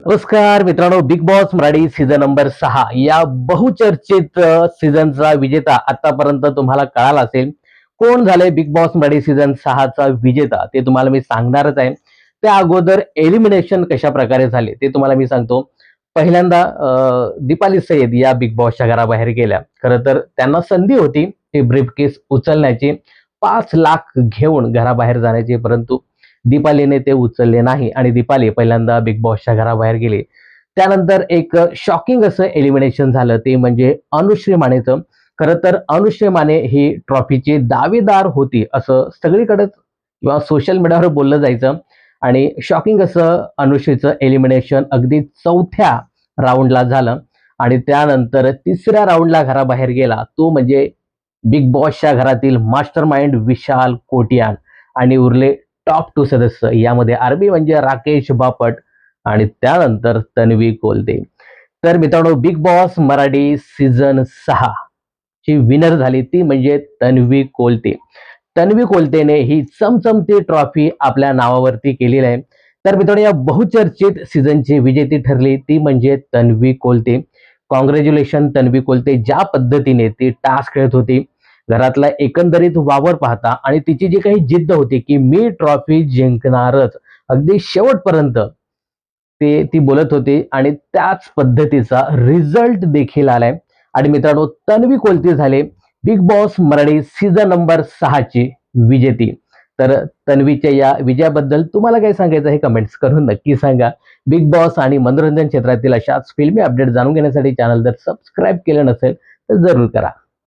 नमस्कार मित्रांनो, big boss Marathi season number 6 या बहुचर्चित सीझनचा विजेता आतापर्यंत तुम्हाला कळाला असेल. कोण झाले बिग बॉस मराठी सीझन 6 चा विजेता ते तुम्हाला मी सांगणारच आहे. त्या अगोदर एलिमिनेशन कशा प्रकारे झाले ते तुम्हाला मी सांगतो. पहिल्यांदा दीपाली सय्यद या बिग बॉसच्या घराबाहेर गेल्या. खरं तर त्यांना संधी होती ते ब्रीफकेस उचलण्याची, 5 लाख घेऊन घराबाहेर जाण्याची, परंतु दीपालीने ते उचलले नाही आणि दीपाली पहिल्यांदा बिग बॉसच्या घराबाहेर गेली. त्यानंतर एक शॉकिंग असं एलिमिनेशन झालं, ते म्हणजे अनुश्री मानेचं. खरं तर अनुश्री माने ही ट्रॉफीची दावेदार होती असं सगळीकडेच किंवा सोशल मीडियावर बोललं जायचं आणि शॉकिंग असं अनुश्रीचं एलिमिनेशन अगदी 4थ्या राऊंडला झालं आणि त्यानंतर 3ऱ्या राऊंडला घराबाहेर गेला तो म्हणजे बिग बॉसच्या घरातील मास्टर माइंड विशाल कोटियान आणि उरले टॉप 2 सदस्य. यामध्ये आरबी म्हणजे राकेश बापट आणि त्यानंतर तन्वी कोलते. तर मित्रांनो, बिग बॉस मराठी सीझन 6 ची विनर झाली ती म्हणजे तन्वी कोलते. तन्वी कोलतेने ही चमचमती ट्रॉफी आपल्या नावावरती केलेली आहे. तर मित्रांनो, या बहुचर्चित सीझनची विजेती ठरली ती म्हणजे तन्वी कोलते. कॉंग्रॅच्युलेशन तन्वी कोलते. ज्या पद्धतीने ती टास्क खेळत होती, घरातला एकंदरीत वावर पाहता आणि तिची जी काही जिद्द होती की मी ट्रॉफी जिंकणारच, अगदी शेवटपर्यंत ती बोलत होती आणि त्याच पद्धतीचा रिझल्ट देखील आलाय. आणि मित्रांनो, तन्वी कोलते झाले big boss Marathi season number 6 ची विजेती. तर तन्वीच्या या विजयाबद्दल तुम्हाला काय सांगायचं हे कमेंट्स करून नक्की सांगा. बिग बॉस आणि मनोरंजन क्षेत्रातील अशाच फिल्मी अपडेट जाणून घेण्यासाठी चॅनल जर सबस्क्राईब केलं नसेल तर जरूर करा.